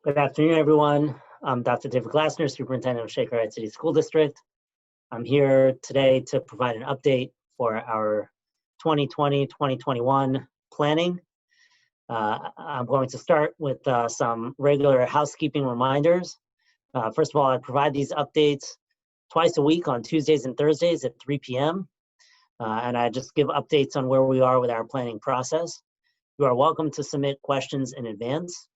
Good afternoon, everyone. I'm Dr. David Glassner, Superintendent of Shaker Heights City School District. I'm here today to provide an update for our 2020-2021 planning. I'm going to start with some regular housekeeping reminders. First of all, I provide these updates twice a week on Tuesdays and Thursdays at 3 p.m. And I just give updates on where we are with our planning process. You are welcome to submit questions in advance.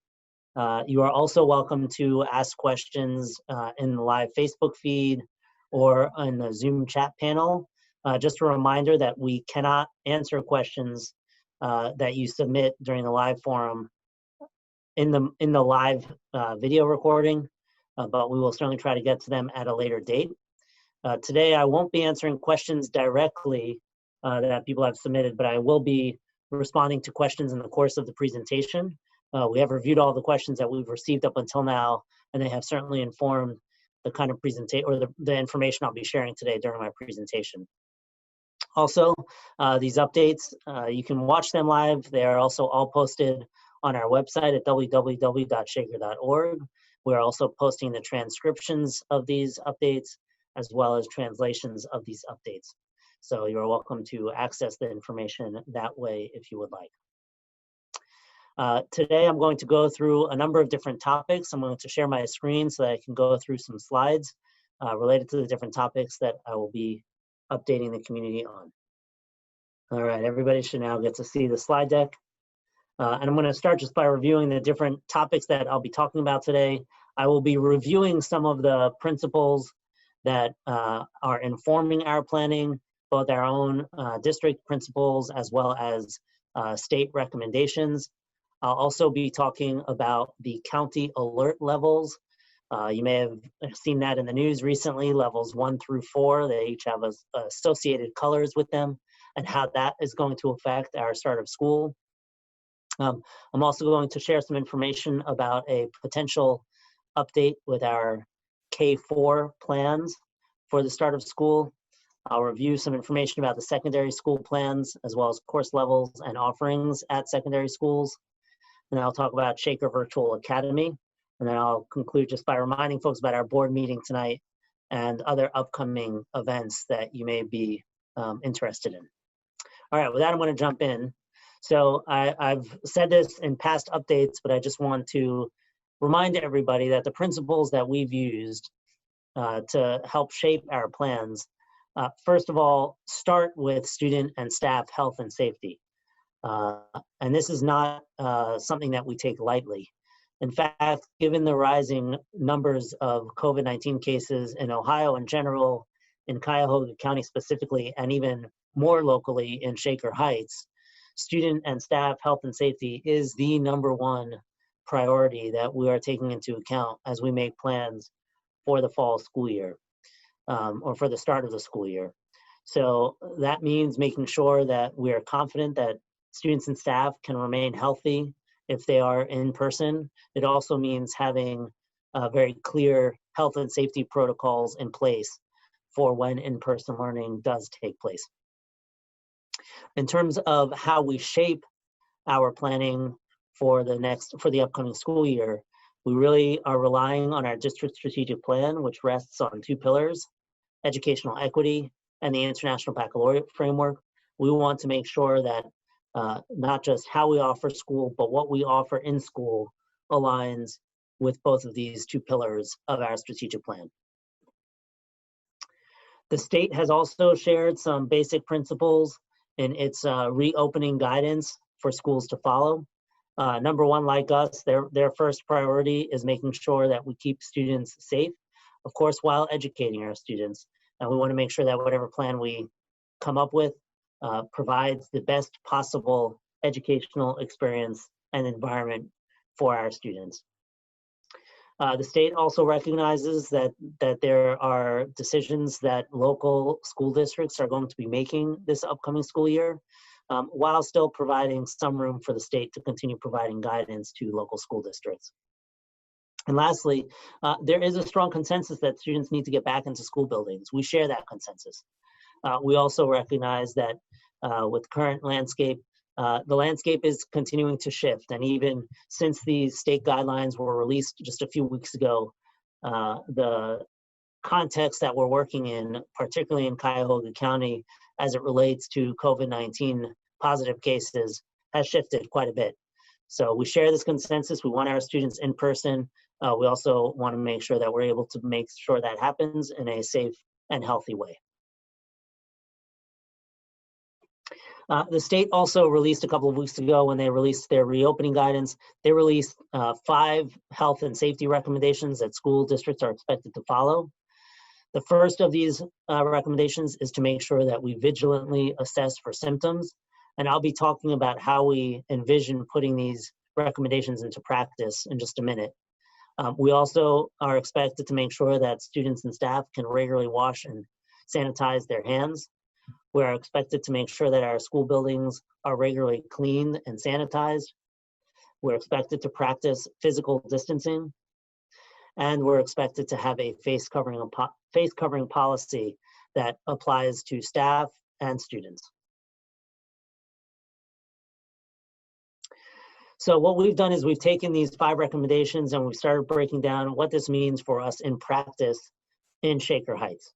You are also welcome to ask questions in the live Facebook feed or in the Zoom chat panel. Just a reminder that we cannot answer questions that you submit during the live forum in the live video recording, but we will certainly try to get to them at a later date. Today, I won't be answering questions directly that people have submitted, but I will be responding to questions in the course of the presentation. We have reviewed all the questions that we've received up until now, and they have certainly informed the kind of presentation or the information I'll be sharing today during my presentation. Also, these updates, you can watch them live. They are also all posted on our website at www.shaker.org. We're also posting the transcriptions of these updates as well as translations of these updates. So you're welcome to access the information that way if you would like. Today I'm going to go through a number of different topics. I'm going to share my screen so that I can go through some slides related to the different topics that I will be updating the community on. All right, everybody should now get to see the slide deck. And I'm going to start just by reviewing the different topics that I'll be talking about today. I will be reviewing some of the principles that are informing our planning, both our own district principles as well as state recommendations. I'll also be talking about the county alert levels. You may have seen that in the news recently, levels 1 through 4. They each have associated colors with them and how that is going to affect our start of school. I'm also going to share some information about a potential update with our K-4 plans for the start of school. I'll review some information about the secondary school plans as well as course levels and offerings at secondary schools. And I'll talk about Shaker Virtual Academy. And then I'll conclude just by reminding folks about our board meeting tonight and other upcoming events that you may be interested in. All right, with that, I'm going to jump in. So I've said this in past updates, but I just want to remind everybody that the principles that we've used to help shape our plans, first of all, start with student and staff health and safety. And this is not something that we take lightly. In fact, given the rising numbers of COVID-19 cases in Ohio in general, in Cuyahoga County specifically, and even more locally in Shaker Heights, student and staff health and safety is the #1 priority that we are taking into account as we make plans for the fall school year, or for the start of the school year. So that means making sure that we are confident that students and staff can remain healthy if they are in person. It also means having very clear health and safety protocols in place for when in-person learning does take place. In terms of how we shape our planning for the upcoming school year, we really are relying on our district strategic plan, which rests on 2 pillars, educational equity and the International Baccalaureate Framework. We want to make sure that not just how we offer school, but what we offer in school aligns with both of these 2 pillars of our strategic plan. The state has also shared some basic principles in its reopening guidance for schools to follow. #1, like us, their first priority is making sure that we keep students safe, of course, while educating our students. And we want to make sure that whatever plan we come up with provides the best possible educational experience and environment for our students. The state also recognizes that there are decisions that local school districts are going to be making this upcoming school year, while still providing some room for the state to continue providing guidance to local school districts. And lastly, there is a strong consensus that students need to get back into school buildings. We share that consensus. We also recognize that with current landscape, The landscape is continuing to shift, and even since these state guidelines were released just a few weeks ago, the context that we're working in, particularly in Cuyahoga County, as it relates to COVID-19 positive cases, has shifted quite a bit. So we share this consensus. We want our students in person. We also want to make sure that we're able to make sure that happens in a safe and healthy way. The state also released a couple of weeks ago, when they released their reopening guidance, they released 5 health and safety recommendations that school districts are expected to follow. The first of these recommendations is to make sure that we vigilantly assess for symptoms. And I'll be talking about how we envision putting these recommendations into practice in just a minute. We also are expected to make sure that students and staff can regularly wash and sanitize their hands. We are expected to make sure that our school buildings are regularly cleaned and sanitized. We're expected to practice physical distancing. And we're expected to have a face covering policy that applies to staff and students. So what we've done is we've taken these 5 recommendations and we've started breaking down what this means for us in practice in Shaker Heights.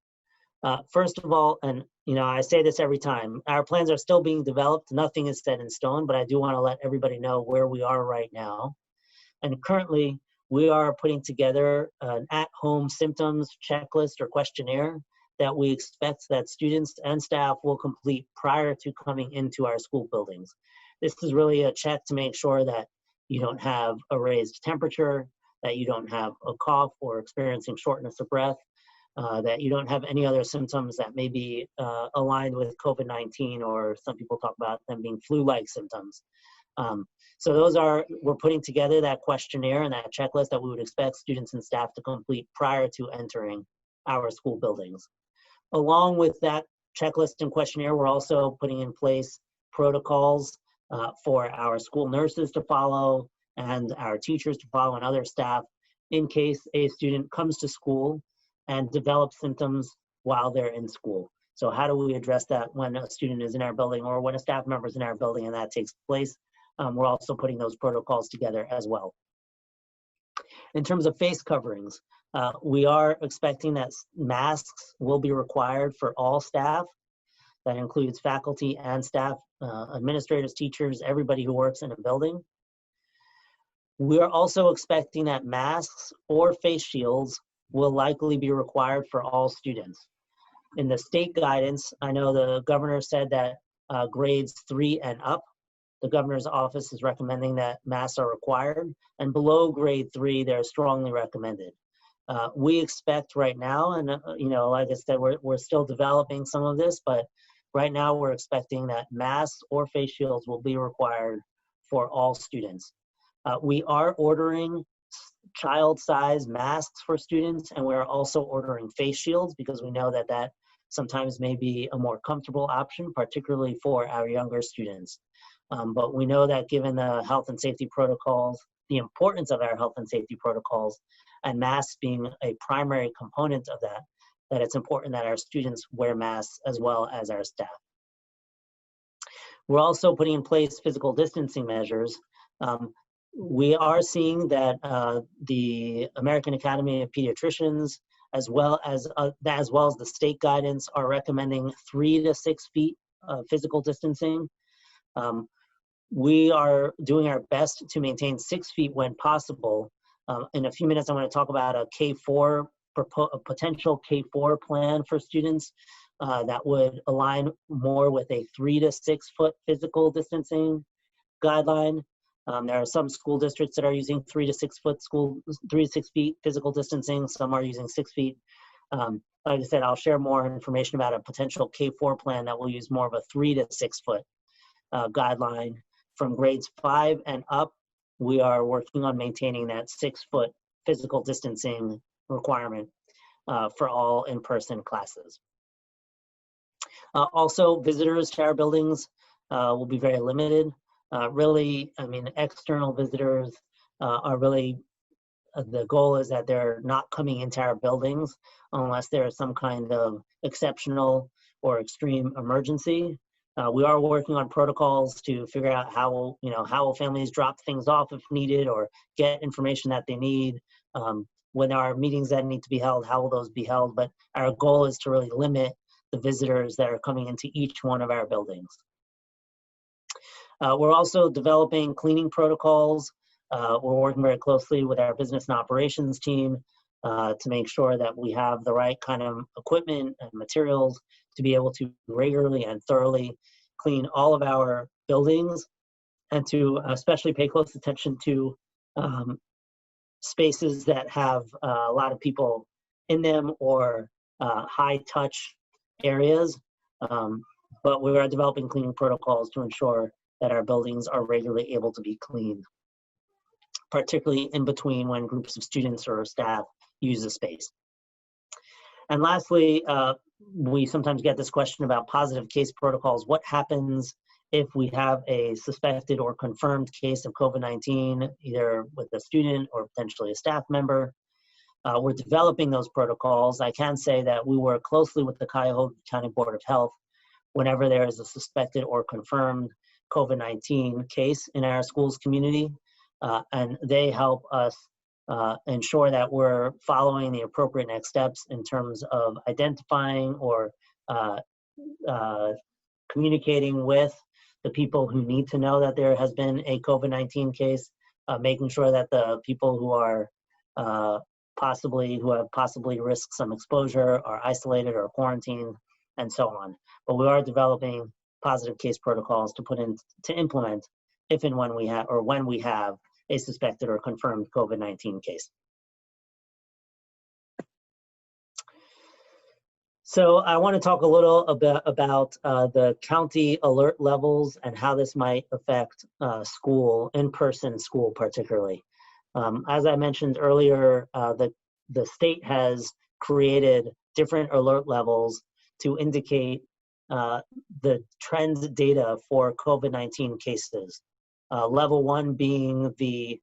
First of all, and I say this every time, our plans are still being developed. Nothing is set in stone, but I do want to let everybody know where we are right now. And currently, we are putting together an at-home symptoms checklist or questionnaire that we expect that students and staff will complete prior to coming into our school buildings. This is really a check to make sure that you don't have a raised temperature, that you don't have a cough or experiencing shortness of breath, that you don't have any other symptoms that may be aligned with COVID-19, or some people talk about them being flu-like symptoms. So we're putting together that questionnaire and that checklist that we would expect students and staff to complete prior to entering our school buildings. Along with that checklist and questionnaire, we're also putting in place protocols for our school nurses to follow and our teachers to follow and other staff in case a student comes to school and develops symptoms while they're in school. So how do we address that when a student is in our building or when a staff member is in our building and that takes place? We're also putting those protocols together as well. In terms of face coverings, we are expecting that masks will be required for all staff. That includes faculty and staff, administrators, teachers, everybody who works in a building. We are also expecting that masks or face shields will likely be required for all students. In the state guidance, I know the governor said that grades 3 and up, the governor's office is recommending that masks are required, and below grade 3, they're strongly recommended. We expect right now, and like I said, we're still developing some of this, but right now we're expecting that masks or face shields will be required for all students. We are ordering child-size masks for students, and we're also ordering face shields because we know that that sometimes may be a more comfortable option, particularly for our younger students. But we know that given the health and safety protocols, the importance of our health and safety protocols, and masks being a primary component of that, that it's important that our students wear masks as well as our staff. We're also putting in place physical distancing measures. We are seeing that the American Academy of Pediatricians, as well as the state guidance, are recommending 3 to 6 feet physical distancing. We are doing our best to maintain 6 feet when possible. In a few minutes, I'm going to talk about a potential K4 plan for students that would align more with a 3 to 6 foot physical distancing guideline. There are some school districts that are using 3 to 6 feet physical distancing. Some are using 6 feet. Like I said, I'll share more information about a potential K4 plan that will use more of a 3 to 6 foot guideline. From grades 5 and up, we are working on maintaining that 6 foot physical distancing requirement for all in-person classes. Also, visitors to our buildings will be very limited. External visitors are really, the goal is that they're not coming into our buildings unless there is some kind of exceptional or extreme emergency. We are working on protocols to figure out how will families drop things off if needed or get information that they need. When there are meetings that need to be held, how will those be held? But our goal is to really limit the visitors that are coming into each one of our buildings. We're also developing cleaning protocols. We're working very closely with our business and operations team to make sure that we have the right kind of equipment and materials to be able to regularly and thoroughly clean all of our buildings, and to especially pay close attention to spaces that have a lot of people in them or high touch areas. But we are developing cleaning protocols to ensure that our buildings are regularly able to be cleaned, particularly in between when groups of students or staff use the space. And lastly, we sometimes get this question about positive case protocols. What happens if we have a suspected or confirmed case of COVID-19, either with a student or potentially a staff member? We're developing those protocols. I can say that we work closely with the Cuyahoga County Board of Health whenever there is a suspected or confirmed COVID-19 case in our schools community, and they help us ensure that we're following the appropriate next steps in terms of identifying or communicating with the people who need to know that there has been a COVID-19 case, making sure that the people who are who have possibly risked some exposure are isolated or quarantined, and so on. But we are developing positive case protocols to implement if and when we have a suspected or confirmed COVID-19 case. So I want to talk a little about the county alert levels and how this might affect school, in-person school particularly. As I mentioned earlier, the state has created different alert levels to indicate the trend data for COVID-19 cases. Level 1 being the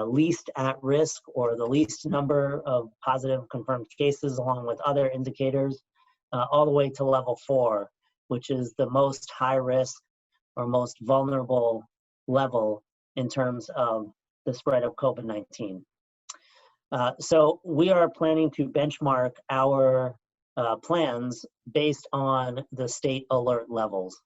least at risk or the least number of positive confirmed cases along with other indicators, all the way to level 4, which is the most high risk or most vulnerable level in terms of the spread of COVID-19. So we are planning to benchmark our plans based on the state alert levels.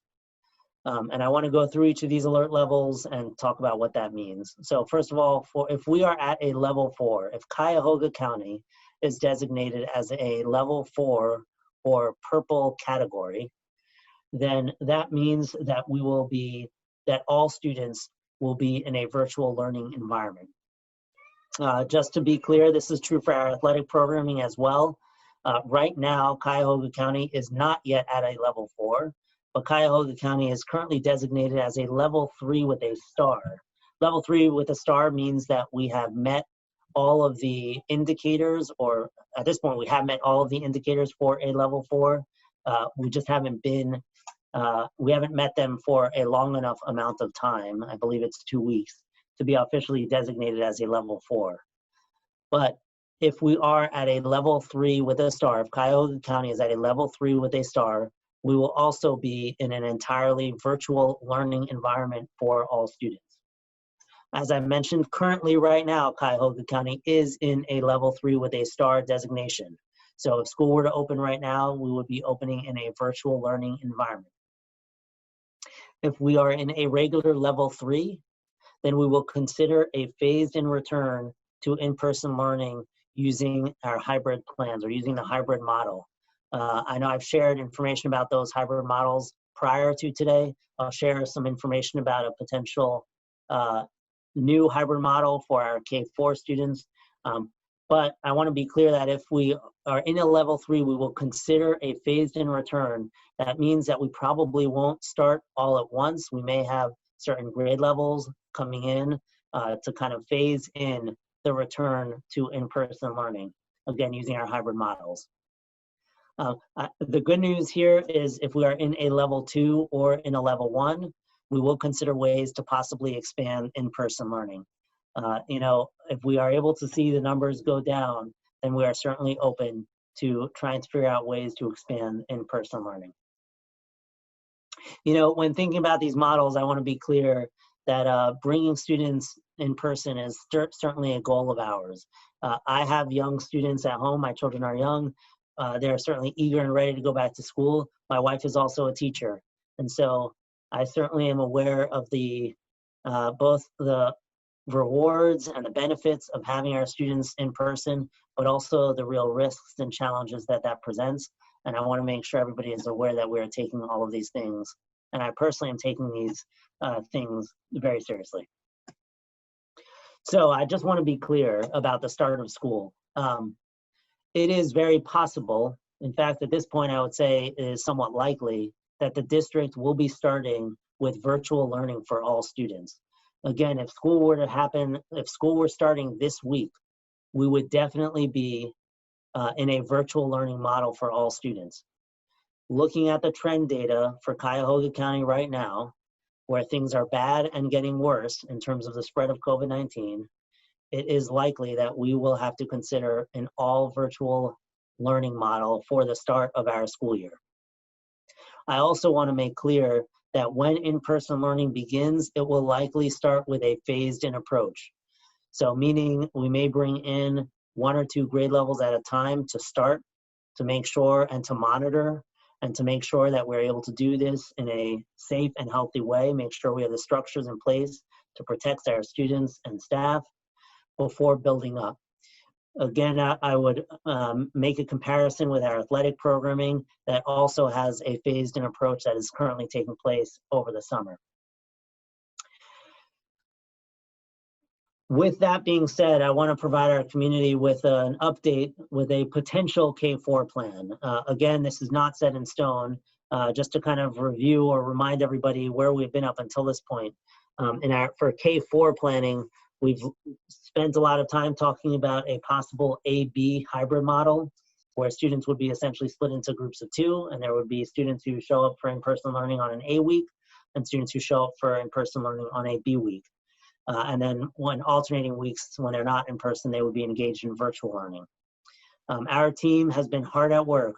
And I want to go through each of these alert levels and talk about what that means. So first of all, if we are at a level 4, if Cuyahoga County is designated as a level 4 or purple category, then that means that that all students will be in a virtual learning environment. Just to be clear, this is true for our athletic programming as well. Right now, Cuyahoga County is not yet at a level 4, but Cuyahoga County is currently designated as a level 3 with a star. Level 3 with a star means that we have met all of the indicators, or at this point, we have met all of the indicators for a level 4. We just haven't we haven't met them for a long enough amount of time. I believe it's 2 weeks to be officially designated as a level 4. But if we are at a level 3 with a star, if Cuyahoga County is at a level 3 with a star, we will also be in an entirely virtual learning environment for all students. As I mentioned, currently right now, Cuyahoga County is in a level 3 with a star designation. So if school were to open right now, we would be opening in a virtual learning environment. If we are in a regular level 3, then we will consider a phased-in return to in-person learning using our hybrid plans or using the hybrid model. I know I've shared information about those hybrid models prior to today. I'll share some information about a potential new hybrid model for our K-4 students. But I want to be clear that if we are in a level 3, we will consider a phased-in return. That means that we probably won't start all at once. We may have certain grade levels coming in to kind of phase in the return to in-person learning, again, using our hybrid models. The good news here is if we are in a level 2 or in a level 1, we will consider ways to possibly expand in-person learning. If we are able to see the numbers go down, then we are certainly open to trying to figure out ways to expand in-person learning. You know, when thinking about these models, I want to be clear that bringing students in person is certainly a goal of ours. I have young students at home. My children are young. They're certainly eager and ready to go back to school. My wife is also a teacher. And so I certainly am aware of the both the rewards and the benefits of having our students in person, but also the real risks and challenges that that presents. And I want to make sure everybody is aware that we're taking all of these things. And I personally am taking these things very seriously. So I just want to be clear about the start of school. It is very possible, in fact, at this point, I would say it is somewhat likely that the district will be starting with virtual learning for all students. Again, if school were to happen, if school were starting this week, we would definitely be in a virtual learning model for all students. Looking at the trend data for Cuyahoga County right now, where things are bad and getting worse in terms of the spread of COVID-19, it is likely that we will have to consider an all virtual learning model for the start of our school year. I also want to make clear that when in-person learning begins, it will likely start with a phased-in approach. So meaning we may bring in 1 or 2 grade levels at a time to start, to make sure and to monitor, and to make sure that we're able to do this in a safe and healthy way, make sure we have the structures in place to protect our students and staff before building up. Again, I would make a comparison with our athletic programming that also has a phased-in approach that is currently taking place over the summer. With that being said, I want to provide our community with an update with a potential K-4 plan. Again, this is not set in stone, just to kind of review or remind everybody where we've been up until this point. For K-4 planning, we've spent a lot of time talking about a possible A-B hybrid model, where students would be essentially split into groups of 2, and there would be students who show up for in-person learning on an A week, and students who show up for in-person learning on a B week. And then when alternating weeks, when they're not in person, they would be engaged in virtual learning. Our team has been hard at work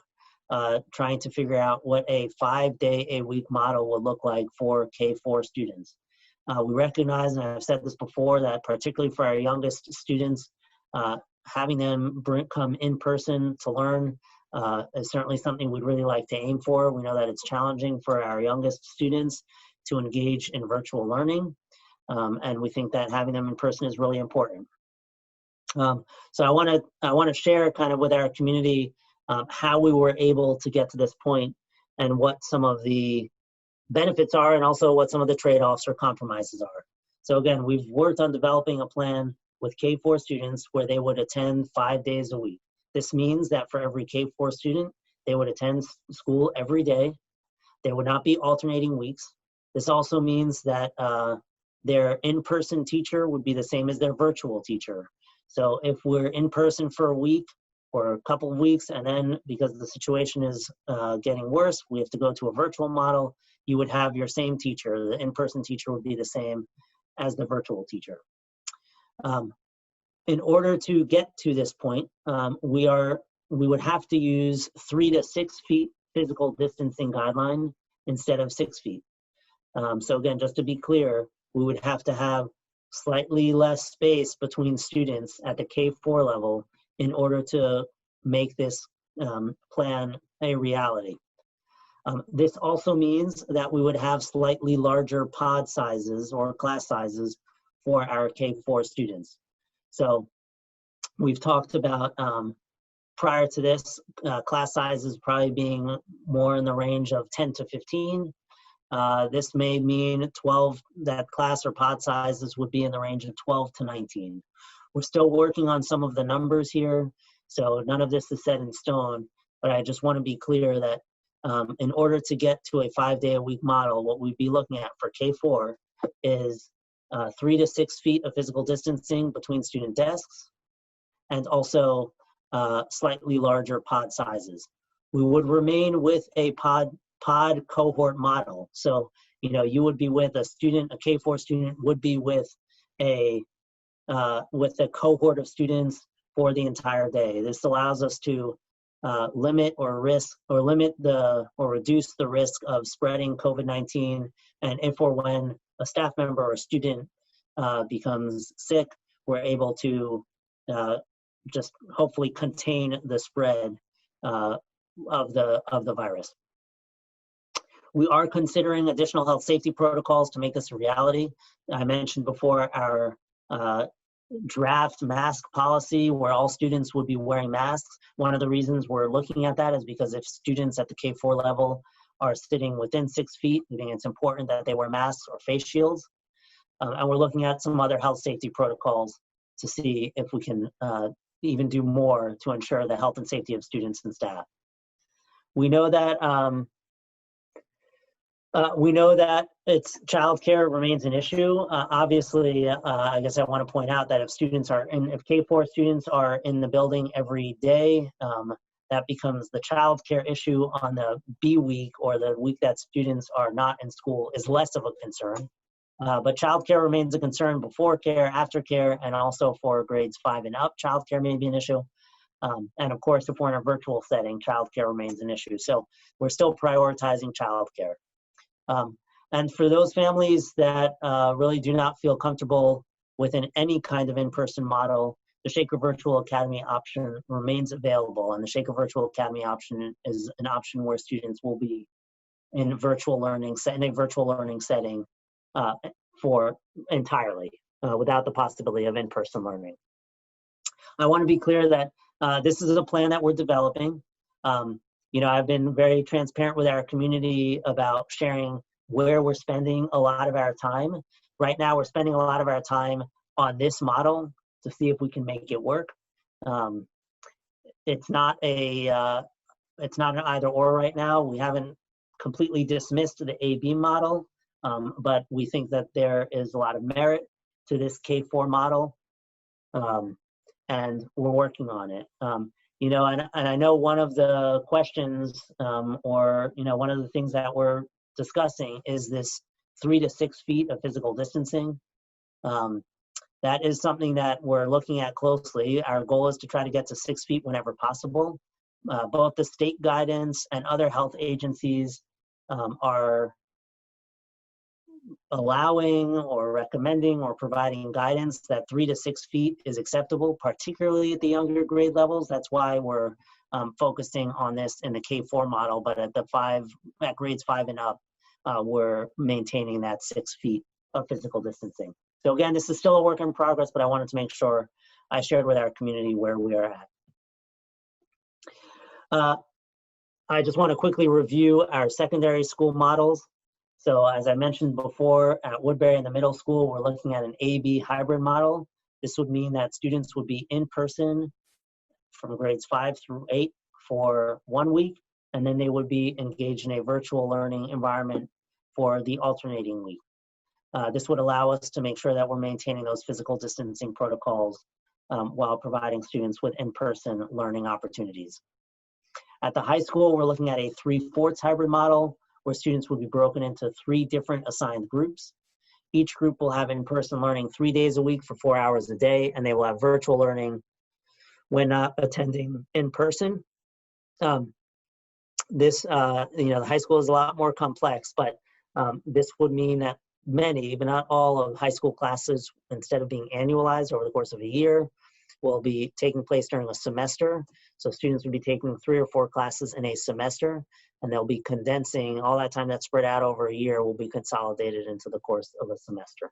trying to figure out what a 5-day-a-week model would look like for K-4 students. We recognize, and I've said this before, that particularly for our youngest students, having them come in person to learn is certainly something we'd really like to aim for. We know that it's challenging for our youngest students to engage in virtual learning. And we think that having them in person is really important. So I want to share kind of with our community how we were able to get to this point and what some of the benefits are, and also what some of the trade-offs or compromises are. So again, we've worked on developing a plan with K-4 students where they would attend 5 days a week. This means that for every K-4 student, they would attend school every day. They would not be alternating weeks. This also means that their in-person teacher would be the same as their virtual teacher. So if we're in person for a week or a couple of weeks, and then because the situation is getting worse, we have to go to a virtual model, you would have your same teacher. The in-person teacher would be the same as the virtual teacher. In order to get to this point, we would have to use 3 to 6 feet physical distancing guideline instead of 6 feet. So again, just to be clear, we would have to have slightly less space between students at the K-4 level in order to make this plan a reality. This also means that we would have slightly larger pod sizes or class sizes for our K-4 students. So we've talked about prior to this, class sizes probably being more in the range of 10 to 15. This may mean 12, that class or pod sizes would be in the range of 12 to 19. We're still working on some of the numbers here, so none of this is set in stone, but I just want to be clear that in order to get to a 5-day-a-week model, what we'd be looking at for K-4 is 3 to 6 feet of physical distancing between student desks, and also slightly larger pod sizes. We would remain with a pod cohort model. So, you would be with a student, a K-4 student would be with a cohort of students for the entire day. This allows us to limit or reduce the risk of spreading COVID-19. And if or when a staff member or student becomes sick, we're able to just hopefully contain the spread of the virus. We are considering additional health safety protocols to make this a reality. I mentioned before our draft mask policy where all students would be wearing masks. One of the reasons we're looking at that is because if students at the K-4 level are sitting within 6 feet, we think it's important that they wear masks or face shields. And we're looking at some other health safety protocols to see if we can even do more to ensure the health and safety of students and staff. We know that it's childcare remains an issue. Obviously, I guess I want to point out that if K-4 students are in the building every day, that becomes the childcare issue. On the B week, or the week that students are not in school, is less of a concern. But childcare remains a concern before care, after care, and also for grades 5 and up, childcare may be an issue. And of course, if we're in a virtual setting, childcare remains an issue. So we're still prioritizing childcare. And for those families that really do not feel comfortable within any kind of in-person model, the Shaker Virtual Academy option remains available. And the Shaker Virtual Academy option is an option where students will be in a virtual learning setting for entirely, without the possibility of in-person learning. I want to be clear that this is a plan that we're developing. I've been very transparent with our community about sharing where we're spending a lot of our time. Right now, we're spending a lot of our time on this model to see if we can make it work. It's not an either or right now. We haven't completely dismissed the A-B model, but we think that there is a lot of merit to this K-4 model, and we're working on it. And I know one of the questions, or one of the things that we're discussing is this 3 to 6 feet of physical distancing. That is something that we're looking at closely. Our goal is to try to get to 6 feet whenever possible. Both the state guidance and other health agencies are allowing or recommending or providing guidance that 3 to 6 feet is acceptable, particularly at the younger grade levels. That's why we're focusing on this in the K-4 model, but at grades 5 and up, we're maintaining that 6 feet of physical distancing. So again, this is still a work in progress, but I wanted to make sure I shared with our community where we are at. I just want to quickly review our secondary school models. So as I mentioned before, at Woodbury in the middle school, we're looking at an A-B hybrid model. This would mean that students would be in person from grades 5 through 8 for 1 week, and then they would be engaged in a virtual learning environment for the alternating week. This would allow us to make sure that we're maintaining those physical distancing protocols while providing students with in-person learning opportunities. At the high school, we're looking at a 3/4 hybrid model where students will be broken into 3 different assigned groups. Each group will have in-person learning 3 days a week for 4 hours a day, and they will have virtual learning when not attending in person. The high school is a lot more complex, but this would mean that many, but not all, of high school classes, instead of being annualized over the course of a year, will be taking place during a semester. So students will be taking 3 or 4 classes in a semester, and they'll be condensing all that time that's spread out over a year will be consolidated into the course of a semester.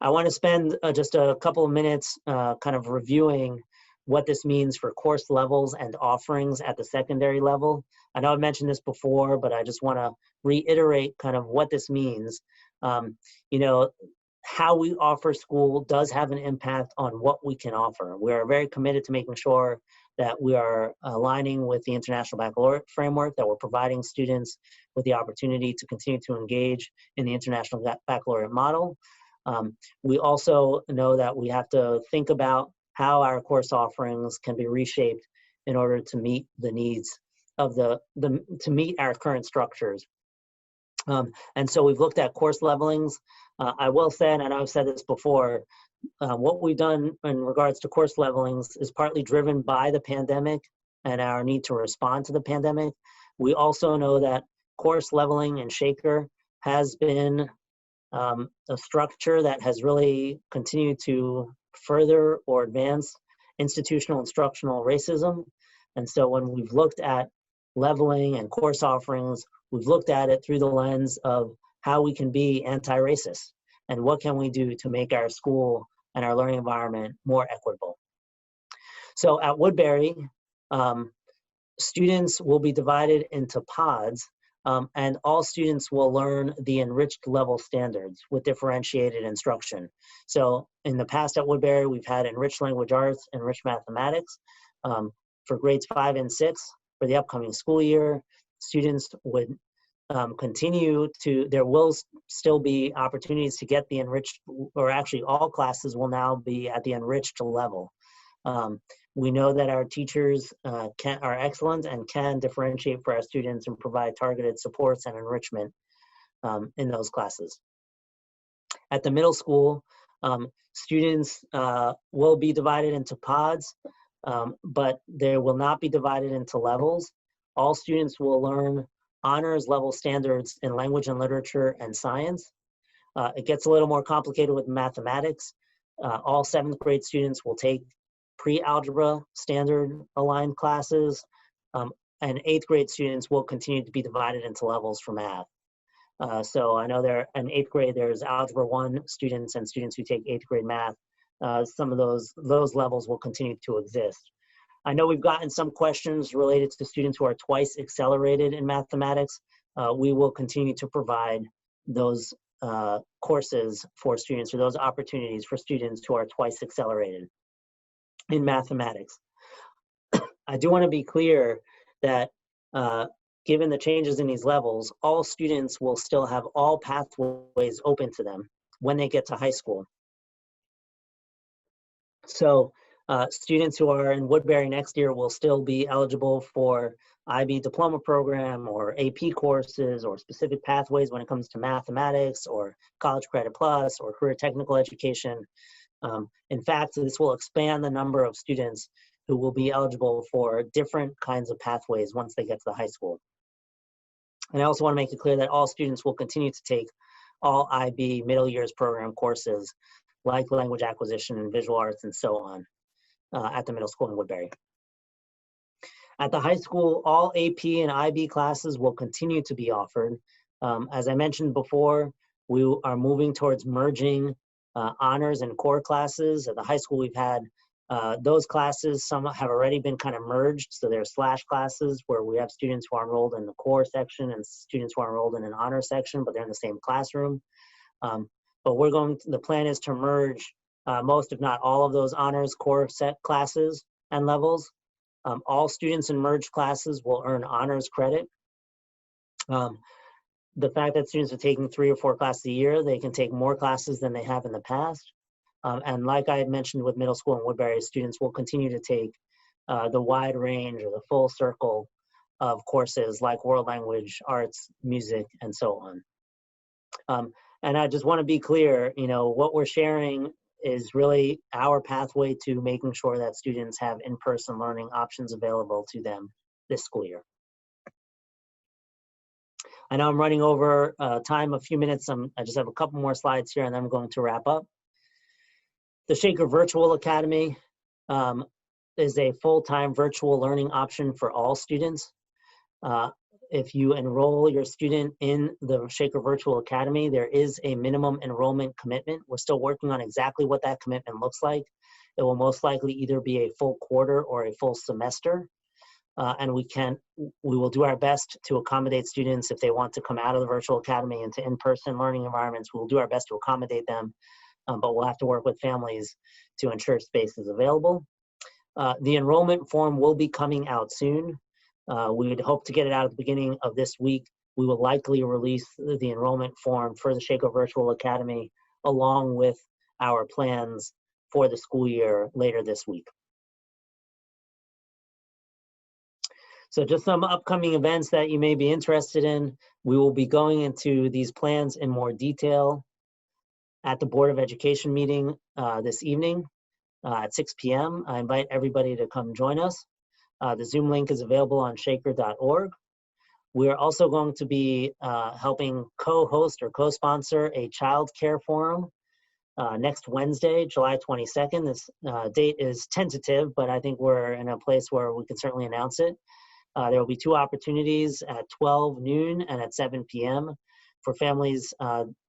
I want to spend just a couple of minutes kind of reviewing what this means for course levels and offerings at the secondary level. I know I've mentioned this before, but I just want to reiterate kind of what this means. How we offer school does have an impact on what we can offer. We are very committed to making sure that we are aligning with the International Baccalaureate Framework, that we're providing students with the opportunity to continue to engage in the International Baccalaureate model. We also know that we have to think about how our course offerings can be reshaped in order to meet the needs of to meet our current structures. And so we've looked at course levelings. I will say, and I know I've said this before, what we've done in regards to course levelings is partly driven by the pandemic. and our need to respond to the pandemic. We also know that course leveling in Shaker has been a structure that has really continued to further or advance institutional instructional racism. And so when we've looked at leveling and course offerings, we've looked at it through the lens of how we can be anti-racist and what can we do to make our school and our learning environment more equitable. So at Woodbury, students will be divided into pods, and all students will learn the enriched level standards with differentiated instruction. So in the past at Woodbury, we've had enriched language arts, enriched mathematics. For grades 5 and 6 for the upcoming school year, students would continue to, there will still be opportunities to get the enriched, or actually all classes will now be at the enriched level. We know that our teachers are excellent and can differentiate for our students and provide targeted supports and enrichment in those classes. At the middle school, students will be divided into pods, but they will not be divided into levels. All students will learn honors level standards in language and literature and science. It gets a little more complicated with mathematics. All 7th grade students will take pre-algebra standard aligned classes, and 8th grade students will continue to be divided into levels for math. So I know there in 8th grade, there's Algebra 1 students and students who take 8th grade math. Some of those levels will continue to exist. I know we've gotten some questions related to students who are twice accelerated in mathematics. We will continue to provide those courses for students, or those opportunities for students who are twice accelerated in mathematics. I do want to be clear that given the changes in these levels, all students will still have all pathways open to them when they get to high school. So students who are in Woodbury next year will still be eligible for IB diploma program or AP courses or specific pathways when it comes to mathematics or College Credit Plus or career technical education. In fact, this will expand the number of students who will be eligible for different kinds of pathways once they get to the high school. And I also want to make it clear that all students will continue to take all IB middle years program courses like language acquisition and visual arts and so on at the middle school in Woodbury. At the high school, all AP and IB classes will continue to be offered. As I mentioned before, we are moving towards merging honors and core classes. At the high school, we've had those classes, some have already been kind of merged. So there's slash classes where we have students who are enrolled in the core section and students who are enrolled in an honor section, but they're in the same classroom. But the plan is to merge most, if not all, of those honors core set classes and levels. All students in merged classes will earn honors credit. The fact that students are taking 3 or 4 classes a year, they can take more classes than they have in the past. And like I had mentioned with middle school in Woodbury, students will continue to take the wide range or the full circle of courses like world language, arts, music, and so on. And I just want to be clear, what we're sharing is really our pathway to making sure that students have in-person learning options available to them this school year. I know I'm running over time a few minutes. I just have a couple more slides here and then I'm going to wrap up. The Shaker Virtual Academy is a full-time virtual learning option for all students. If you enroll your student in the Shaker Virtual Academy, there is a minimum enrollment commitment. We're still working on exactly what that commitment looks like. It will most likely either be a full quarter or a full semester. And we will do our best to accommodate students if they want to come out of the virtual academy into in-person learning environments. We'll do our best to accommodate them, but we'll have to work with families to ensure space is available. The enrollment form will be coming out soon. We would hope to get it out at the beginning of this week. We will likely release the enrollment form for the Shaker Virtual Academy along with our plans for the school year later this week. So just some upcoming events that you may be interested in. We will be going into these plans in more detail at the Board of Education meeting this evening at 6 p.m. I invite everybody to come join us. The Zoom link is available on shaker.org. We are also going to be helping co-host or co-sponsor a child care forum next Wednesday, July 22nd. This date is tentative, but I think we're in a place where we can certainly announce it. There will be 2 opportunities at 12 noon and at 7 p.m. for families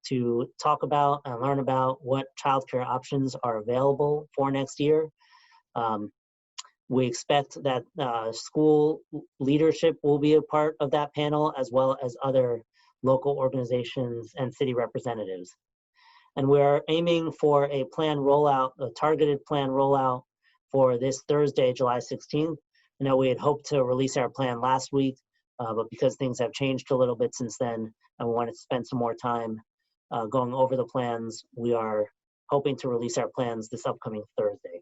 to talk about and learn about what childcare options are available for next year. We expect that school leadership will be a part of that panel, as well as other local organizations and city representatives. And we're aiming for a planned rollout, a targeted planned rollout for this Thursday, July 16th. I know we had hoped to release our plan last week, but because things have changed a little bit since then, and we wanted to spend some more time going over the plans, we are hoping to release our plans this upcoming Thursday.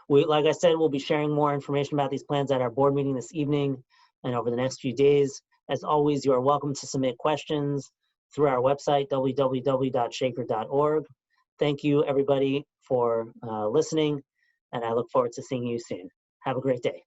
Like I said, we'll be sharing more information about these plans at our board meeting this evening and over the next few days. As always, you are welcome to submit questions through our website, www.shaker.org. Thank you, everybody, for listening, and I look forward to seeing you soon. Have a great day.